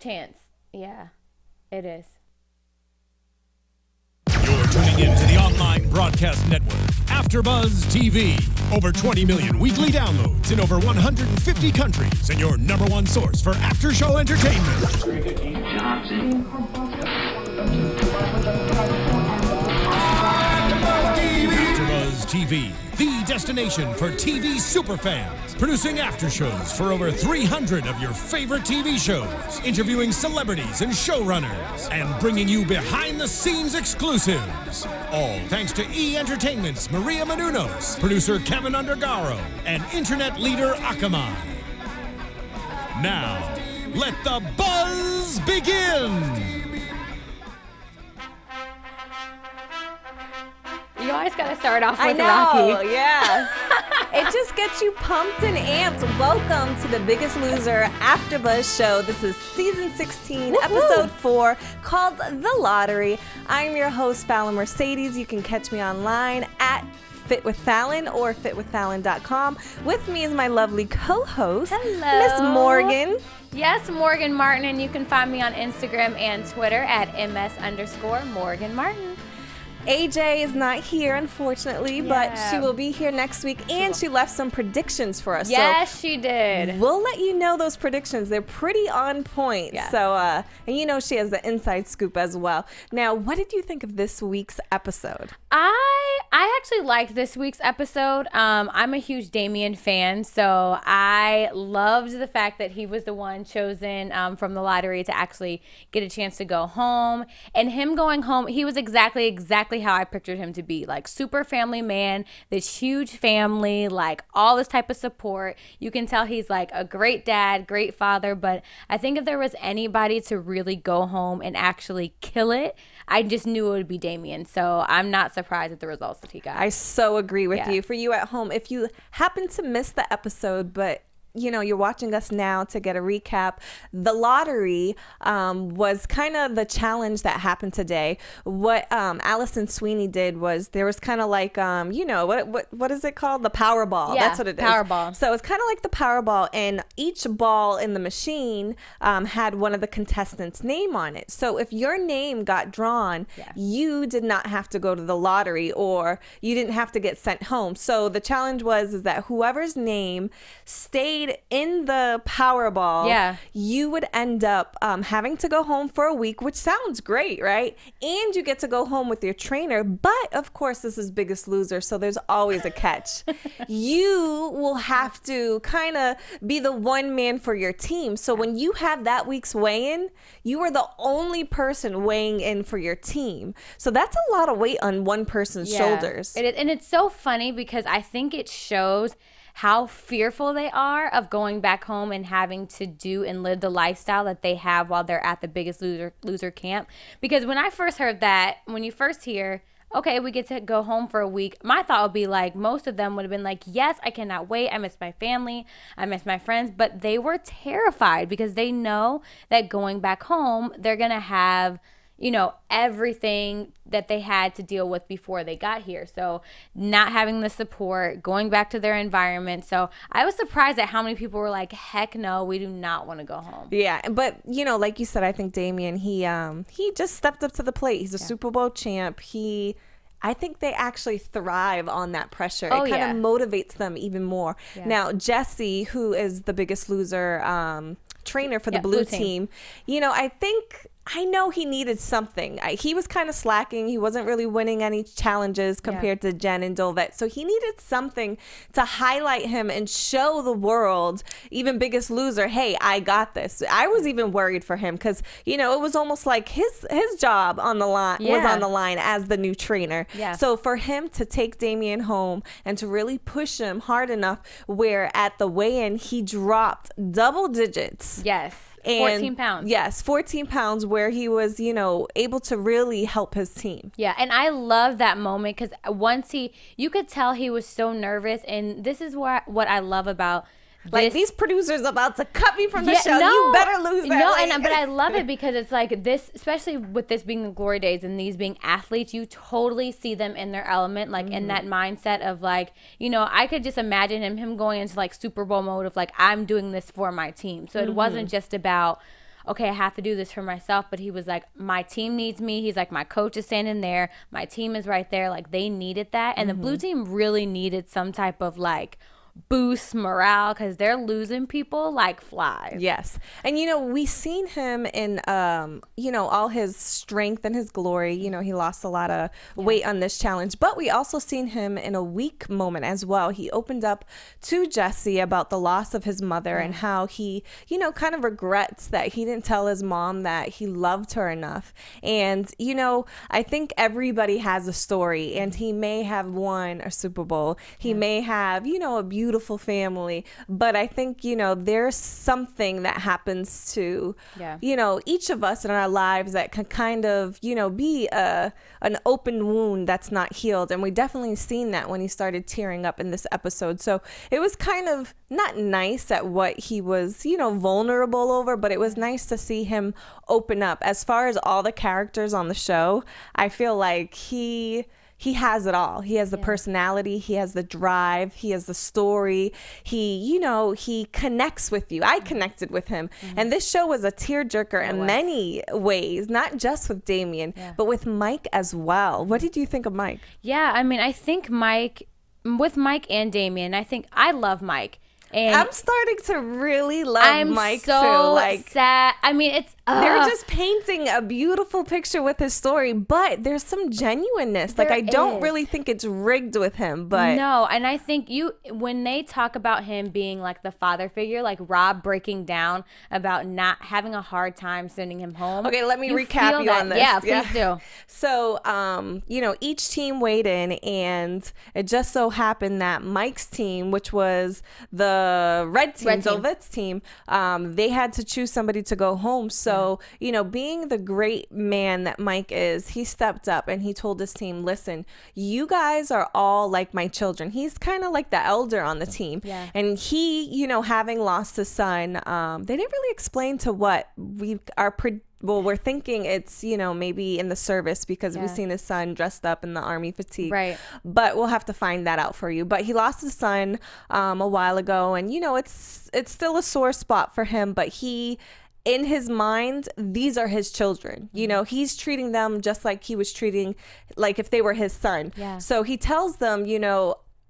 chance. Yeah, it is. You're tuning in to the online broadcast network, AFTERBUZZ TV. Over 20 million weekly downloads in over 150 countries, and your #1 source for after-show entertainment. AFTERBUZZ TV, the destination for TV superfans. Producing aftershows for over 300 of your favorite TV shows. Interviewing celebrities and showrunners. And bringing you behind-the-scenes exclusives. All thanks to E! Entertainment's Maria Menounos, producer Kevin Undergaro, and internet leader Akamai. Now, let the buzz begin! You always got to start off with I know, Rocky. Yeah. It just gets you pumped and amped. Welcome to the Biggest Loser AfterBuzz show. This is season 16, episode 4, called The Lottery. I'm your host, Fallon Mercedes. You can catch me online at Fit with Fallon or fitwithfallon.com. With me is my lovely co-host, Miss Morgan. Yes, Morgan Martin, and you can find me on Instagram and Twitter at ms_Morgan Martin. AJ is not here, unfortunately, but she will be here next week, and she left some predictions for us. Yes, so she did. We'll let you know those predictions. They're pretty on point. Yeah. So, and you know she has the inside scoop as well. Now, what did you think of this week's episode? I actually liked this week's episode. I'm a huge Damien fan, so I loved the fact that he was the one chosen from the lottery to actually get a chance to go home. And him going home, he was exactly how I pictured him to be. Like, super family man, this huge family, like all this type of support. You can tell he's like a great dad, great father, but I think if there was anybody to really go home and actually kill it, I just knew it would be Damien. So I'm not surprised at the results that he got. I so agree with you. For you at home, if you happen to miss the episode, but you know, you're watching us now to get a recap. The lottery was kind of the challenge that happened today. What Allison Sweeney did was there was kind of like, you know, what is it called? The Powerball. Yeah, that's what it is. Powerball. So it's kind of like the Powerball, and each ball in the machine had one of the contestants' name on it. So if your name got drawn, you did not have to go to the lottery, or you didn't have to get sent home. So the challenge was that whoever's name stayed in the Powerball, you would end up having to go home for a week, which sounds great, right? And you get to go home with your trainer. But of course, this is Biggest Loser, so there's always a catch. You will have to kind of be the one man for your team. So when you have that week's weigh-in, you are the only person weighing in for your team. So that's a lot of weight on one person's shoulders. It is, and it's so funny because I think it shows how fearful they are of going back home and having to do and live the lifestyle that they have while they're at the Biggest Loser camp. Because when I first heard that, when you first hear, okay, we get to go home for a week, my thought would be like, most of them would have been like, yes, I cannot wait. I miss my family. I miss my friends. But they were terrified because they know that going back home, they're going to have, you know, everything that they had to deal with before they got here. So not having the support, going back to their environment. So I was surprised at how many people were like, heck no, we do not want to go home. Yeah, but you know, like you said, I think Damien, he just stepped up to the plate. He's a Super Bowl champ. I think they actually thrive on that pressure. It kind of motivates them even more. Now, Jessie, who is the Biggest Loser trainer for the blue team, you know, I know he needed something. He was kind of slacking. He wasn't really winning any challenges compared to Jen and Dolvett. So he needed something to highlight him and show the world, even Biggest Loser, hey, I got this. I was even worried for him because, you know, it was almost like his job on the line was on the line as the new trainer. So for him to take Damien home and to really push him hard enough where at the weigh-in he dropped double digits. Yes. And 14 pounds. Yes, 14 pounds, where he was, you know, able to really help his team. Yeah, and I love that moment because once you could tell he was so nervous, and this is what I love about like these producers about to cut me from the show. You better lose that. But I love it because it's like this, especially with this being the glory days and these being athletes, you totally see them in their element, like in that mindset of like, you know, I could just imagine him going into like Super Bowl mode of like, I'm doing this for my team. So it wasn't just about, okay, I have to do this for myself. But he was like, my team needs me. He's like, my coach is standing there. My team is right there. Like, they needed that. And the blue team really needed some type of like boost morale, because they're losing people like flies. Yes. And we seen him in all his strength and his glory. He lost a lot of weight on this challenge, but we also seen him in a weak moment as well. He opened up to Jessie about the loss of his mother and how he kind of regrets that he didn't tell his mom that he loved her enough. And I think everybody has a story, and he may have won a Super Bowl, he may have a beautiful family, but I think there's something that happens to each of us in our lives that can kind of be an open wound that's not healed. And we definitely seen that when he started tearing up in this episode. So it was kind of not nice at what he was vulnerable over, but it was nice to see him open up. As far as all the characters on the show, I feel like he has it all. He has the personality, he has the drive, he has the story. He connects with you. I connected with him. And this show was a tearjerker in many ways, not just with Damien, but with Mike as well. What did you think of Mike? Yeah, I mean, I think with Mike and Damien, I love Mike. And I'm starting to really love Mike too. Like, sad. I mean, it's they're just painting a beautiful picture with his story, but there's some genuineness. Like, I don't really think it's rigged with him, but no. And I think when they talk about him being like the father figure, like Rob breaking down about not having a hard time sending him home. Okay, let me recap you on this. Yeah, please do. So, each team weighed in, and it just so happened that Mike's team, which was the red team, Dolvett's team, they had to choose somebody to go home. So, being the great man that Mike is, he stepped up and he told his team, listen, you guys are all like my children. He's kind of like the elder on the team. Yeah. And he, having lost his son, they didn't really explain to what we're thinking it's, maybe in the service, because we've seen his son dressed up in the army fatigue. Right. But we'll have to find that out for you. But he lost his son a while ago, and, it's still a sore spot for him, but in his mind, these are his children. He's treating them just like he was treating, like if they were his son. Yeah. So he tells them,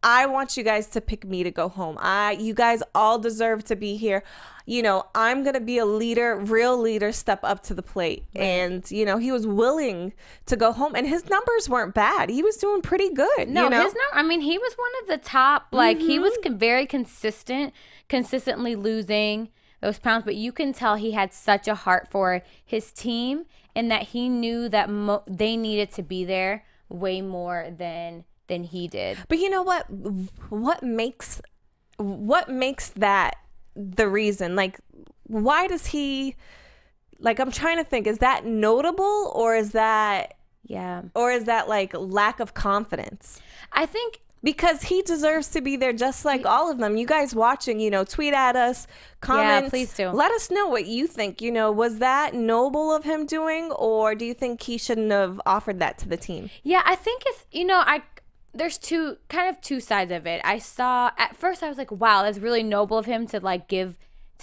I want you guys to pick me to go home. You guys all deserve to be here. I'm going to be a leader, real leader, step up to the plate. Right. And, he was willing to go home, and his numbers weren't bad. He was doing pretty good. No, he was one of the top, he was very consistently losing those pounds, but you can tell he had such a heart for his team, and that he knew that they needed to be there way more than he did. But you know what? What makes that the reason? Like, why does he? Like, I'm trying to think. Is that notable, or is that like lack of confidence? I think. Because he deserves to be there just like all of them. You guys watching, tweet at us, comment. Yeah, please do. Let us know what you think. Was that noble of him doing, or do you think he shouldn't have offered that to the team? Yeah, I think it's, there's two sides of it. At first I was like, wow, that's really noble of him to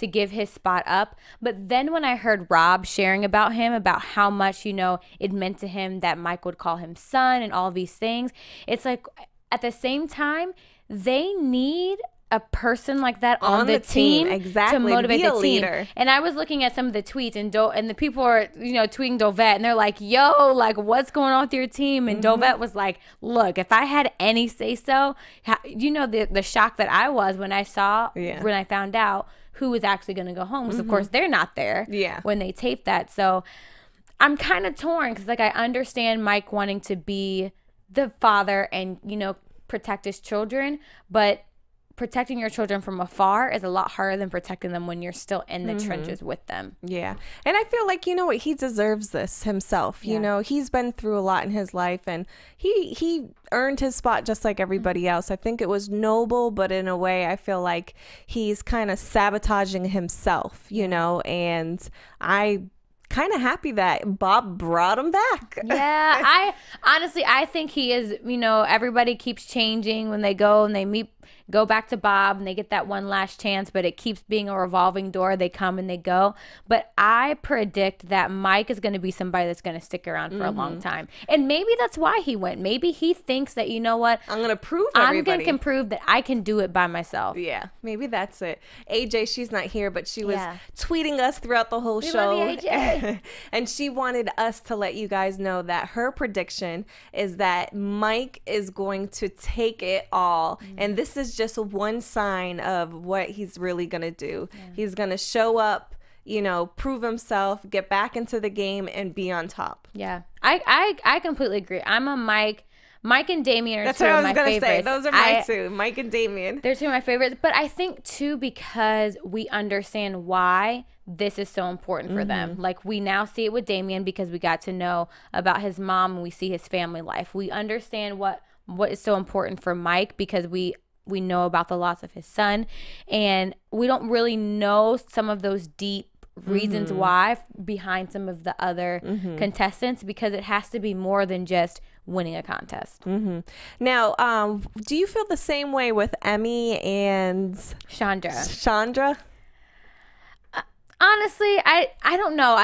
give his spot up. But then when I heard Rob sharing about him, about how much, it meant to him that Mike would call him son and all these things, it's like, at the same time, they need a person like that on the team to motivate the team. Leader. And I was looking at some of the tweets, and the people are, tweeting Dolvett, and they're like, yo, like, what's going on with your team? And Dolvett was like, look, if I had any say so, the shock that I was when I found out who was actually going to go home. Because, of course, they're not there when they taped that. So I'm kind of torn, because, I understand Mike wanting to be the father and, protect his children, but protecting your children from afar is a lot harder than protecting them when you're still in the trenches with them. Yeah. And I feel like, he deserves this himself. He's been through a lot in his life, and he earned his spot just like everybody else. I think it was noble, but in a way I feel like he's kind of sabotaging himself, and I kind of happy that Bob brought him back. Yeah, I think he is, everybody keeps changing when they go and they meet go back to Bob and they get that one last chance, but it keeps being a revolving door. They come and they go. But I predict that Mike is going to be somebody that's going to stick around for a long time. And maybe that's why he went. Maybe he thinks that, you know what? I'm going to prove everybody. I'm going to prove that I can do it by myself. Yeah, maybe that's it. AJ, she's not here, but she was tweeting us throughout the whole show. Love you, AJ. And she wanted us to let you guys know that her prediction is that Mike is going to take it all. And this is just one sign of what he's really going to do. He's going to show up, you know, prove himself, get back into the game, and be on top. Yeah, I completely agree. I'm a Mike and Damien are two of my favorites. That's what I was going to say. Those are my two, Mike and Damien. They're two of my favorites. But I think, too, because we understand why this is so important for them. Like, we now see it with Damien because we got to know about his mom and we see his family life. We understand what is so important for Mike because we know about the loss of his son. And we don't really know some of those deep reasons why behind some of the other contestants, because it has to be more than just winning a contest. Now, do you feel the same way with Emmy and Chandra? Honestly, I don't know.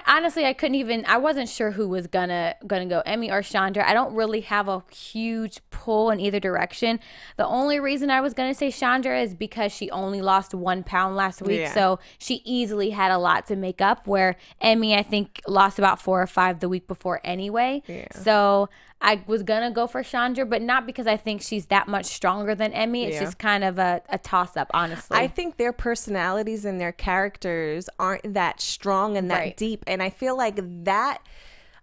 Honestly, I couldn't even. I wasn't sure who was gonna go, Emmy or Chandra. I don't really have a huge pull in either direction. The only reason I was gonna say Chandra is because she only lost 1 pound last week, so she easily had a lot to make up. Where Emmy, I think, lost about 4 or 5 the week before anyway. So I was gonna go for Chandra, but not because I think she's that much stronger than Emmy. It's just kind of a toss-up, honestly. I think their personalities and their characters aren't that strong and that deep, and I feel like that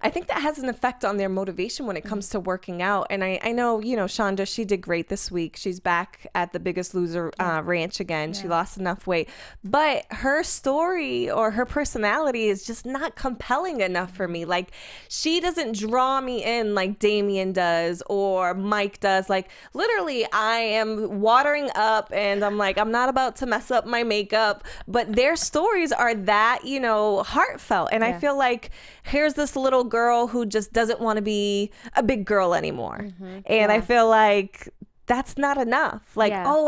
I think that has an effect on their motivation when it comes to working out. And I know, you know, Chandra, she did great this week. She's back at the Biggest Loser ranch again. She lost enough weight. But her story or her personality is just not compelling enough for me. Like, she doesn't draw me in like Damien does or Mike does. Like, literally, I am watering up and I'm like, I'm not about to mess up my makeup. But their stories are that, you know, heartfelt. And I feel like here's this little girl who just doesn't want to be a big girl anymore. And I feel like that's not enough. Like, oh,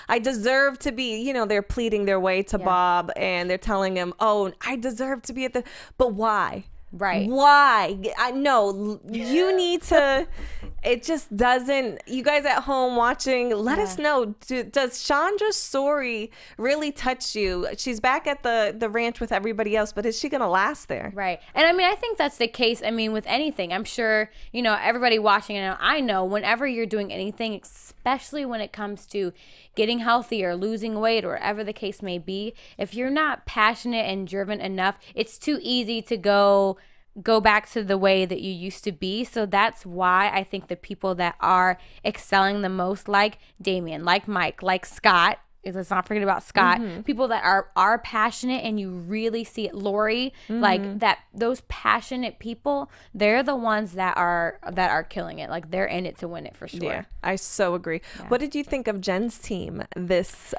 I deserve to be, you know, they're pleading their way to Bob and they're telling him, oh, I deserve to be at the, but why? Right. Why? I know you need to, it just doesn't, you guys at home watching, let us know, does Chandra's story really touch you? She's back at the ranch with everybody else, but is she going to last there? Right. And I mean, I think that's the case. I mean, with anything, I'm sure, you know, everybody watching, and I know whenever you're doing anything, especially when it comes to getting healthy or losing weight or whatever the case may be, if you're not passionate and driven enough, it's too easy to go back to the way that you used to be. So that's why I think the people that are excelling the most, like Damien, like Mike, like Scott, let's not forget about Scott, people that are passionate, and you really see it, Lori, like that, those passionate people, they're the ones that are killing it. Like, they're in it to win it for sure. Yeah, I so agree. What did you think of Jen's team this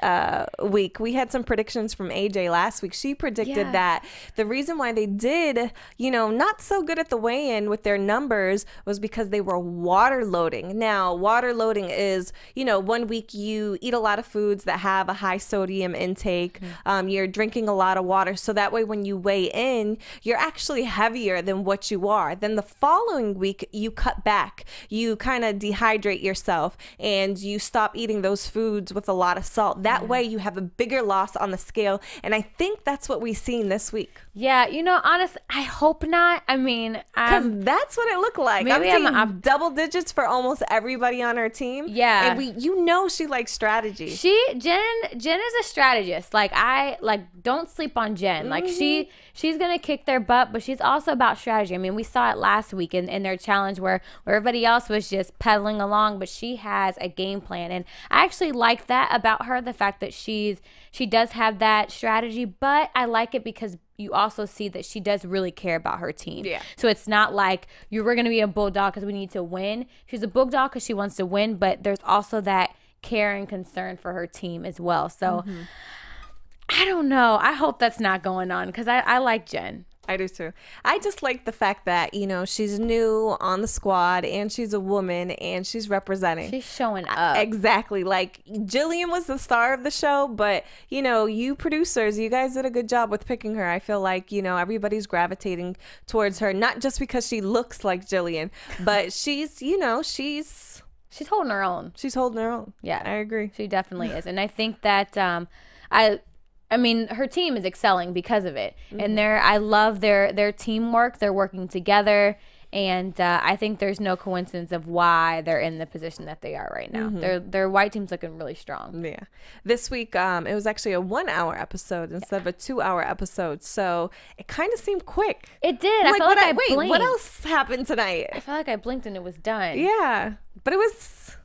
week? We had some predictions from AJ last week. She predicted that the reason why they did, you know, not so good at the weigh-in with their numbers was because they were water loading. Now, water loading is, you know, 1 week you eat a lot of foods that have a high sodium intake. You're drinking a lot of water, so that way when you weigh in, you're actually heavier than what you are. Then the following week, you cut back. You kind of dehydrate yourself and you stop eating those foods with a lot of salt. That way you have a bigger loss on the scale, and I think that's what we've seen this week. Yeah, you know, honestly, I hope not. I mean, because that's what it looked like. Maybe I'm double digits for almost everybody on our team. Yeah, and you know, she likes strategy. Jen is a strategist. Like, don't sleep on Jen. Like, she's gonna kick their butt, but she's also about strategy. I mean, we saw it last week in their challenge where everybody else was just pedaling along, but she has a game plan, and I actually like that about her. The fact that she does have that strategy, but I like it because you also see that she does really care about her team. Yeah. So it's not like we're going to be a bulldog because we need to win. She's a bulldog because she wants to win, but there's also that care and concern for her team as well. So I don't know. I hope that's not going on because I like Jen. I do too. I just like the fact that, you know, she's new on the squad and she's a woman and she's representing. She's showing up. Exactly. Like Jillian was the star of the show, but, you know, you producers, you guys did a good job with picking her. I feel like, you know, everybody's gravitating towards her, not just because she looks like Jillian, but she's, you know, she's holding her own. She's holding her own. Yeah. I agree. She definitely is. And I think that I mean, her team is excelling because of it. And I love their teamwork. They're working together. And I think there's no coincidence of why they're in the position that they are right now. Their white team's looking really strong. Yeah. This week, it was actually a 1 hour episode instead of a 2 hour episode. So it kind of seemed quick. It did. I felt like I blinked. What else happened tonight? I felt like I blinked and it was done. Yeah. But it was...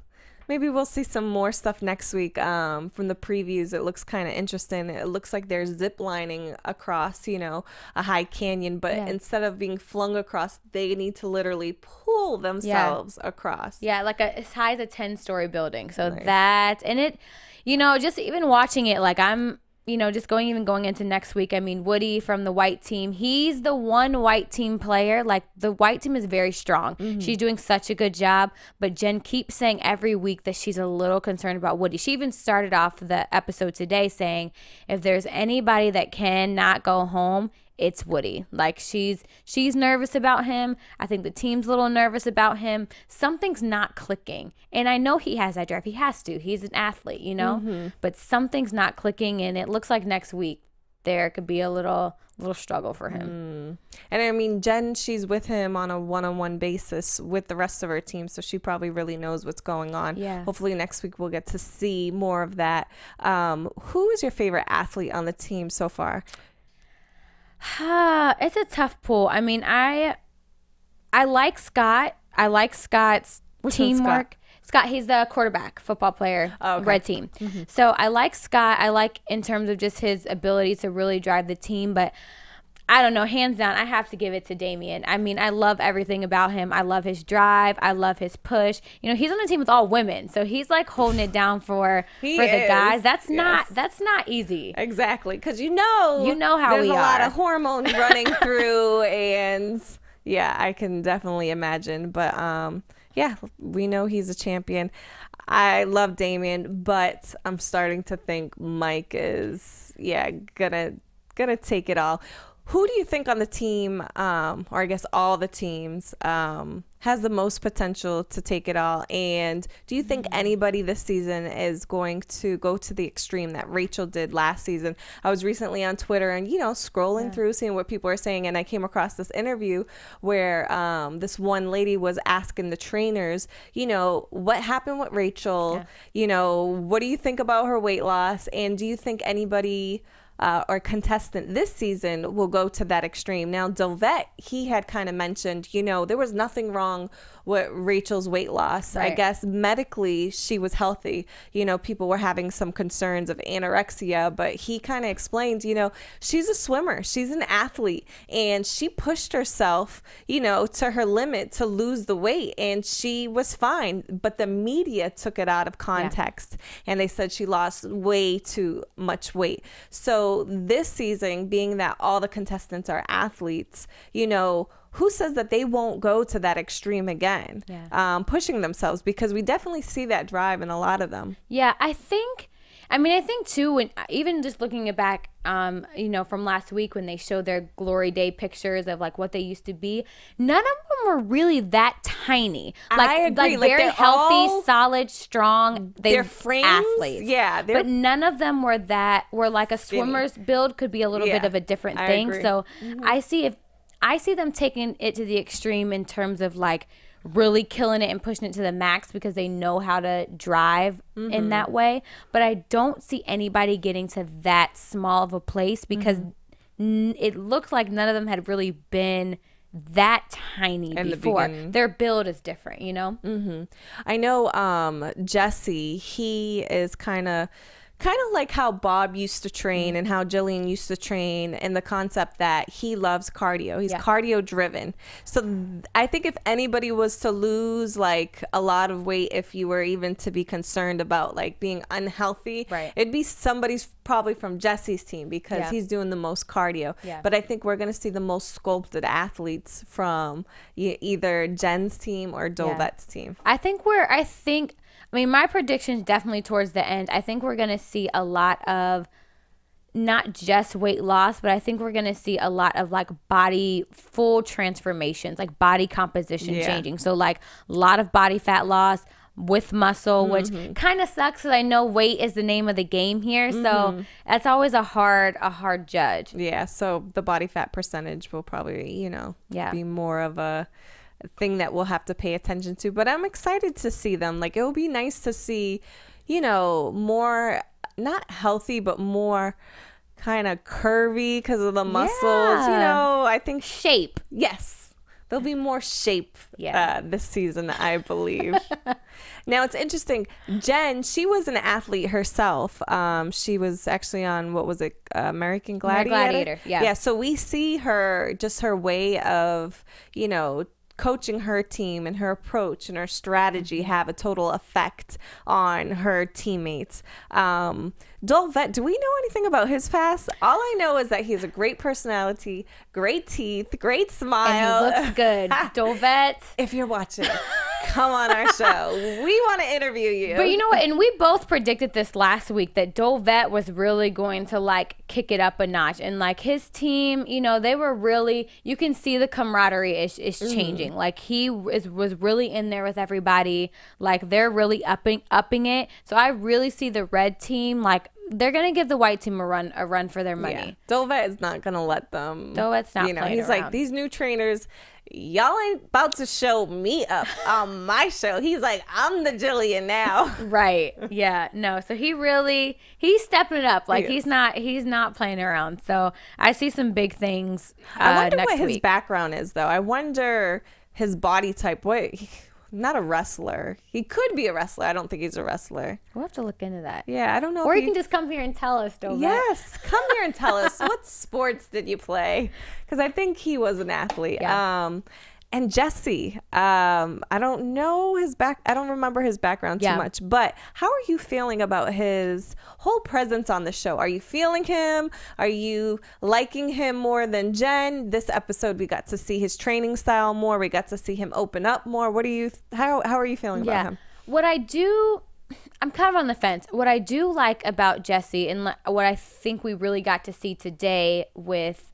Maybe we'll see some more stuff next week from the previews. It looks kind of interesting. It looks like they're zip lining across, you know, a high canyon. But instead of being flung across, they need to literally pull themselves across. Yeah, like as high as a 10-story building. So nice. And it, you know, just even watching it, like I'm, you know, just going into next week. I mean, Woody from the white team, he's the one white team player. Like the white team is very strong. She's doing such a good job. But Jen keeps saying every week that she's a little concerned about Woody. She even started off the episode today saying if there's anybody that cannot go home, it's Woody. Like she's nervous about him. I think the team's a little nervous about him. Something's not clicking. And I know he has that drive. He has to. He's an athlete, you know? But something's not clicking, and it looks like next week there could be a little struggle for him. And I mean, Jen, she's with him on a one-on-one basis with the rest of her team, so she probably really knows what's going on. Yeah. Hopefully next week we'll get to see more of that. Who is your favorite athlete on the team so far? It's a tough pull. I mean, I like Scott. I like Scott's teamwork. Scott, he's the quarterback, football player, red team. So I like Scott. I like in terms of just his ability to really drive the team. But I don't know, hands down, I have to give it to Damien. I mean, I love everything about him. I love his drive. I love his push. You know, he's on a team with all women, so he's like holding it down for the guys. That's not easy. Exactly, because you know how there's we a are. lot of hormones running through, and yeah, I can definitely imagine. But yeah, we know he's a champion. I love Damien, but I'm starting to think Mike is gonna take it all. Who do you think on the team, or I guess all the teams, has the most potential to take it all? And do you think anybody this season is going to go to the extreme that Rachel did last season? I was recently on Twitter and, you know, scrolling through, seeing what people are saying. And I came across this interview where this one lady was asking the trainers, you know, what happened with Rachel? You know, what do you think about her weight loss? And do you think anybody... or contestant this season will go to that extreme? Now, Dolvett, he had kind of mentioned, you know, there was nothing wrong with Rachel's weight loss. I guess medically she was healthy. You know, people were having some concerns of anorexia, but he kind of explained, you know, she's a swimmer, she's an athlete, and she pushed herself, you know, to her limit to lose the weight, and she was fine. But the media took it out of context, and they said she lost way too much weight. So this season, being that all the contestants are athletes, you know, who says that they won't go to that extreme again, pushing themselves? Because we definitely see that drive in a lot of them. Yeah, I think too, when even just looking back, you know, from last week when they showed their glory day pictures of like what they used to be, none of them were really that tiny. Like, I agree. Like very healthy, solid, strong. They're frames, athletes. Yeah, but none of them were like a swimmer's build could be a little bit of a different thing. Agree. So I see them taking it to the extreme in terms of like really killing it and pushing it to the max because they know how to drive in that way. But I don't see anybody getting to that small of a place because it looks like none of them had really been that tiny before. Their build is different, you know? I know Jessie, he is kind of kind of like how Bob used to train and how Jillian used to train, and the concept that he loves cardio. He's cardio driven. So I think if anybody was to lose like a lot of weight, if you were even to be concerned about like being unhealthy, it'd be somebody's probably from Jessie's team, because he's doing the most cardio. But I think we're going to see the most sculpted athletes from either Jen's team or Dolvett's team. I mean, my prediction is definitely towards the end. I think we're going to see a lot of not just weight loss, but I think we're going to see a lot of like body full transformations, like body composition changing. So like a lot of body fat loss with muscle, which kind of sucks because I know weight is the name of the game here. So that's always a hard judge. Yeah. So the body fat percentage will probably, be more of a thing that we'll have to pay attention to. But I'm excited to see them. Like, it will be nice to see, more not healthy, but more kind of curvy because of the muscles. I think shape. Yes. There'll be more shape this season, I believe. Now, it's interesting. Jen, she was an athlete herself. She was actually on, what was it, American Gladiator? Yeah, so we see her, just her way of, coaching her team and her approach and her strategy have a total effect on her teammates. Dolvett, do we know anything about his past? All I know is that he has a great personality, great teeth, great smile. And he looks good. Dolvett. If you're watching, come on our show. We want to interview you. But you know what? And we both predicted this last week that Dolvett was really going to like kick it up a notch. And like his team, they were really, you can see the camaraderie is changing. Like he was really in there with everybody. Like they're really upping it. So I really see the red team, like they're gonna give the white team a run for their money. Yeah. Dolvett is not gonna let them. Dolvett's not playing he's around. Like, these new trainers, y'all ain't about to show me up on my show. He's like, I'm the Jillian now. Right. Yeah. No. So he's stepping it up. Like he's not playing around. So I see some big things. I wonder what his week. background is, though. I wonder his body type. Not a wrestler. He could be a wrestler. I don't think he's a wrestler. We'll have to look into that. Yeah, I don't know. Or you can just come here and tell us, Dolvett. Yes, come here and tell us. What sports did you play? Because I think he was an athlete. Yeah. And Jessie, I don't know I don't remember his background too much, but how are you feeling about his whole presence on the show? Are you feeling him? Are you liking him more than Jen? This episode, we got to see his training style more. We got to see him open up more. How are you feeling about him? I'm kind of on the fence. What I do like about Jessie and what I think we really got to see today with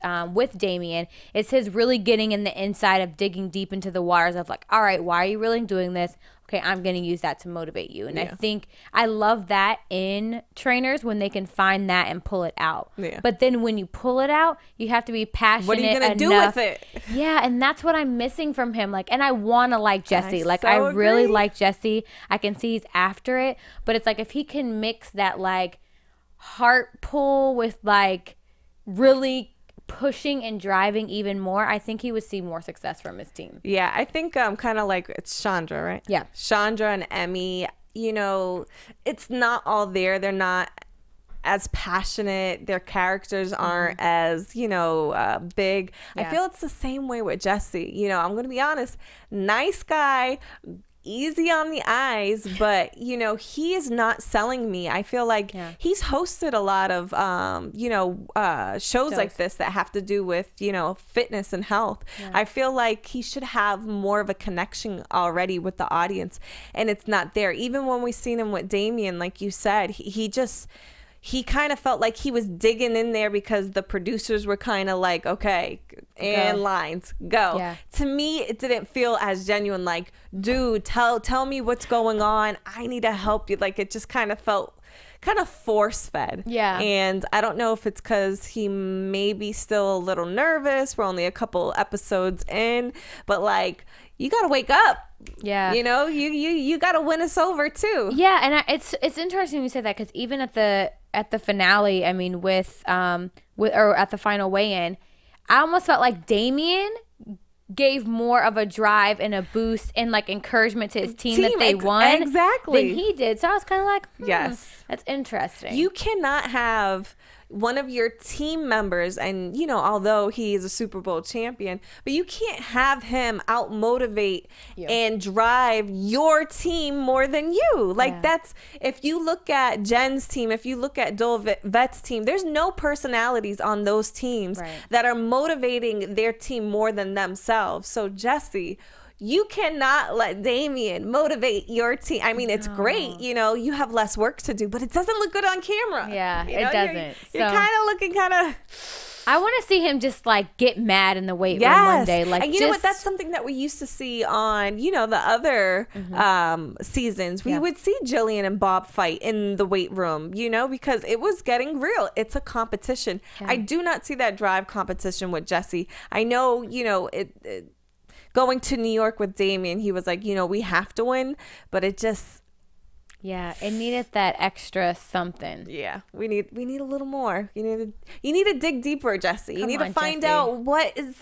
Damien is his really getting in the inside of digging deep into the waters of like, all right, why are you really doing this? Okay, I'm going to use that to motivate you. And I think I love that in trainers when they can find that and pull it out. Yeah. But then when you pull it out, you have to be passionate. What are you going to do with it? Yeah, and that's what I'm missing from him. Like, and I want to like Jessie. I really like Jessie. I can see he's after it. But it's like if he can mix that like heart pull with like really pushing and driving even more, I think he would see more success from his team. Yeah, I think kind of like it's Chandra, right? Yeah. Chandra and Emmy, it's not all there. They're not as passionate. Their characters aren't as, big. Yeah. I feel it's the same way with Jessie. I'm going to be honest. Nice guy, easy on the eyes, but he is not selling me. I feel like he's hosted a lot of shows like this that have to do with fitness and health. I feel like he should have more of a connection already with the audience, and it's not there. Even when we seen him with Damien, like you said, he kind of felt like he was digging in there because the producers were kind of like, okay, and lines, go. Yeah. To me, it didn't feel as genuine, like, dude, tell me what's going on. I need to help you. Like, it just kind of felt kind of force-fed. Yeah. And I don't know if it's because he may be still a little nervous. We're only a couple episodes in. But, like, you got to wake up. Yeah. You got to win us over, too. Yeah, and it's interesting you say that because even at the finale, I mean, or at the final weigh-in, I almost felt like Damien gave more of a drive and a boost and like encouragement to his team that they won exactly than he did. So I was kind of like, yes, that's interesting. You cannot have one of your team members, and you know, although he is a Super Bowl champion, but you can't have him out motivate and drive your team more than you. Like that's, if you look at Jen's team, if you look at Dolvett's team, there's no personalities on those teams that are motivating their team more than themselves. So Jessie, you cannot let Damian motivate your team. I mean, it's great, you know, you have less work to do, but it doesn't look good on camera. Yeah, you know? it doesn't. You're kind of looking kind of... I want to see him just like get mad in the weight room one day. Like, and you know what? That's something that we used to see on, you know, the other seasons. We would see Jillian and Bob fight in the weight room, you know, because it was getting real. It's a competition. I do not see that drive competition with Jessie. I know, you know, going to New York with Damian, he was like, you know, we have to win, but it just... Yeah, it needed that extra something. Yeah, we need a little more. You need to dig deeper, Jessie. You need to find out what is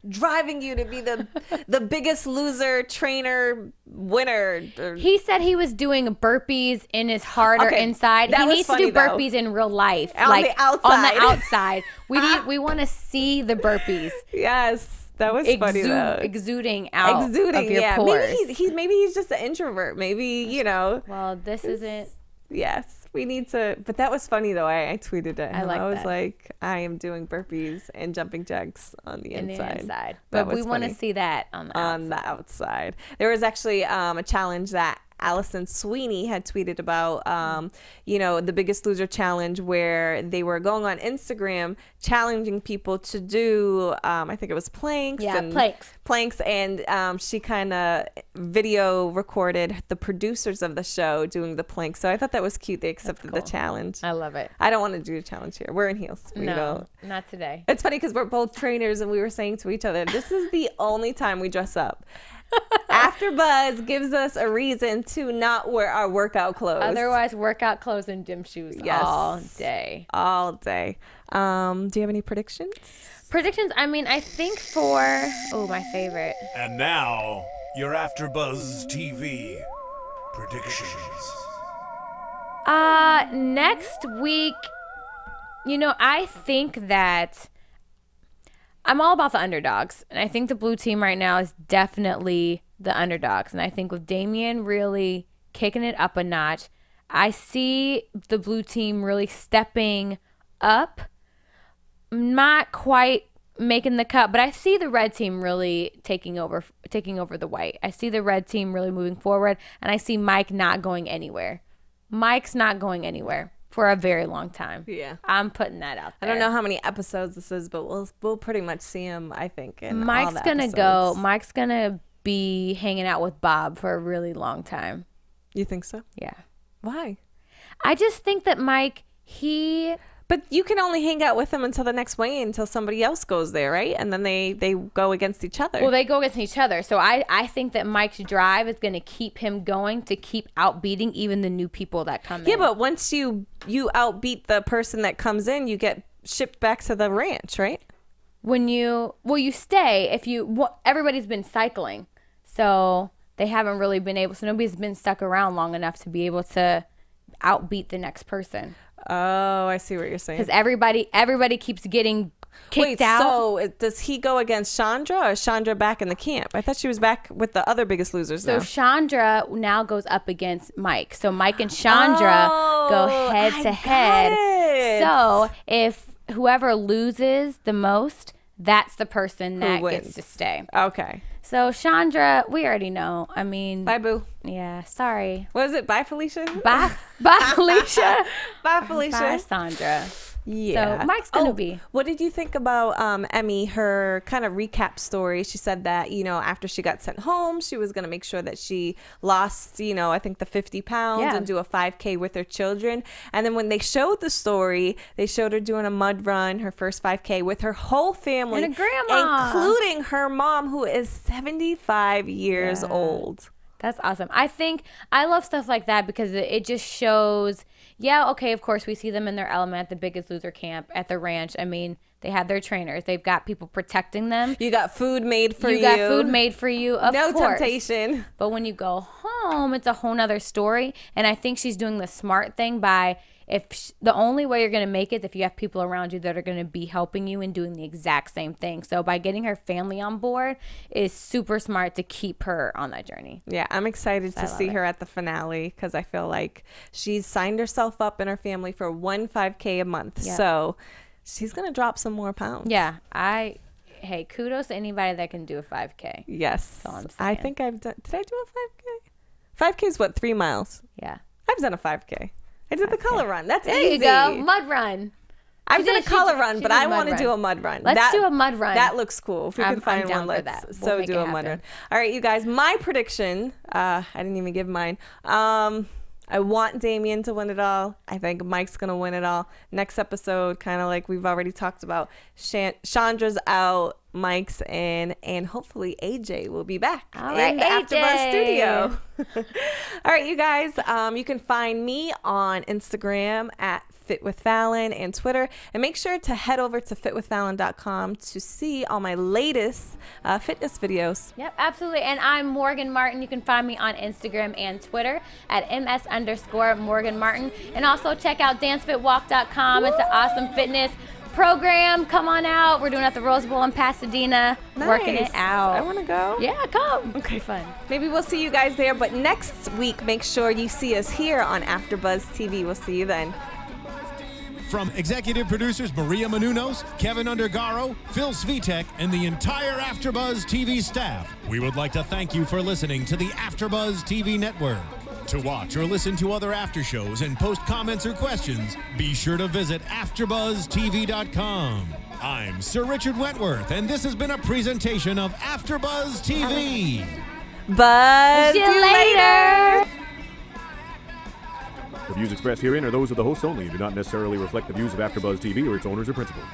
driving you to be the biggest loser, trainer, winner. He said he was doing burpees in his heart or inside. He needs to do burpees in real life, on the outside. We want to see the burpees. Yes. That was funny though. Exuding out of your pores. Maybe he's just an introvert. Maybe, you know. Well, this isn't. Yes, we need to. But that was funny though. I tweeted it. I was that. like, I am doing burpees and jumping jacks on the inside. But we want to see that on the outside. There was actually a challenge that Allison Sweeney had tweeted about, you know, the Biggest Loser challenge, where they were going on Instagram challenging people to do, I think it was planks. Yeah, planks. And she kind of video recorded the producers of the show doing the planks. So I thought that was cute. They accepted the challenge. I love it. I don't want to do a challenge here. We're in heels. No, not today. It's funny because we're both trainers and we were saying to each other, this is the only time we dress up. AfterBuzz gives us a reason to not wear our workout clothes. Otherwise, workout clothes and gym shoes all day. All day. Do you have any predictions? Predictions? I mean, I think for... Oh, my favorite. And now, your AfterBuzz TV predictions. Next week, you know, I think that... I'm all about the underdogs, and I think the blue team right now is definitely the underdogs. And I think with Damian really kicking it up a notch, I see the blue team really stepping up, not quite making the cut, but I see the red team really taking over the white. I see the red team really moving forward, and I see Mike not going anywhere. Mike's not going anywhere for a very long time. Yeah, I'm putting that out there. I don't know how many episodes this is, but we'll pretty much see him, I think, in Mike's all the gonna episodes. go. Mike's gonna be hanging out with Bob for a really long time. You think so? Yeah. Why? I just think that Mike, But you can only hang out with him until the next weigh-in, until somebody else goes there, right? And then they go against each other. Well, they go against each other. So I think that Mike's drive is going to keep him going to keep outbeating even the new people that come in. Yeah, but once you outbeat the person that comes in, you get shipped back to the ranch, right? You stay everybody's been cycling. So they haven't really been able, so nobody's been stuck around long enough to be able to outbeat the next person. Oh, I see what you're saying. Because everybody keeps getting kicked out. So does he go against Chandra, or is Chandra back in the camp? I thought she was back with the other Biggest Losers now. So Chandra now goes up against Mike. So Mike and Chandra go head to head. So if whoever loses the most, that's the person that gets to stay. Okay. So Chandra, we already know. I mean, bye, boo. Yeah, sorry. What is it? Bye, Felicia. Bye, Felicia. Bye, Felicia. Bye, Sandra. Yeah. So Mike's gonna be. What did you think about Emmy, her kind of recap story? She said that, you know, after she got sent home, she was gonna make sure that she lost, you know, I think the 50 pounds and do a 5K with her children. And then when they showed the story, they showed her doing a mud run, her first 5K with her whole family, and a grandma, including her mom, who is 75 years old. That's awesome. I love stuff like that because it just shows, yeah, okay, of course we see them in their element at the Biggest Loser camp, at the ranch. I mean, They have their trainers. They've got people protecting them. You got food made for you. You got food made for you, of course. No temptation. But when you go home, it's a whole nother story. And I think she's doing the smart thing by, the only way you're going to make it is if you have people around you that are going to be helping you and doing the exact same thing. So by getting her family on board is super smart to keep her on that journey. Yeah, I'm excited to see her at the finale because I feel like she's signed herself up and her family for 1 5K a month. Yep. So she's going to drop some more pounds. Yeah, hey, kudos to anybody that can do a 5K. Yes. That's all I'm saying. I think I've done, did I do a 5K? 5K is what, 3 miles? Yeah. I've done a 5K. I did the color run. That's there easy. There you go. Mud run. I've done a color run, but I want to do a mud run. Let's do a mud run. That looks cool. If we can find one, let's do a mud run. All right, you guys, my prediction, I didn't even give mine. I want Damien to win it all. I think Mike's going to win it all. Next episode, kind of like we've already talked about, Chandra's out, Mike's in, and hopefully AJ will be back in the AfterBuzz studio. All right, you guys, you can find me on Instagram at Fit with Fallon and Twitter, and make sure to head over to fitwithfallon.com to see all my latest fitness videos. Yep, absolutely. And I'm Morgan Martin. You can find me on Instagram and Twitter at ms_Morgan Martin, and also check out dancefitwalk.com. It's an awesome fitness program. Come on out. We're doing it at the Rose Bowl in Pasadena. Nice. Working it out. I want to go. Yeah, come. Okay, fun. Maybe we'll see you guys there, but next week, make sure you see us here on AfterBuzz TV. We'll see you then. From executive producers Maria Menounos, Kevin Undergaro, Phil Svitek, and the entire AfterBuzz TV staff, we would like to thank you for listening to the AfterBuzz TV network. To watch or listen to other after shows and post comments or questions, be sure to visit AfterBuzzTV.com. I'm Sir Richard Wentworth, and this has been a presentation of AfterBuzz TV. Buzz you later. The views expressed herein are those of the hosts only and do not necessarily reflect the views of AfterBuzz TV or its owners or principals.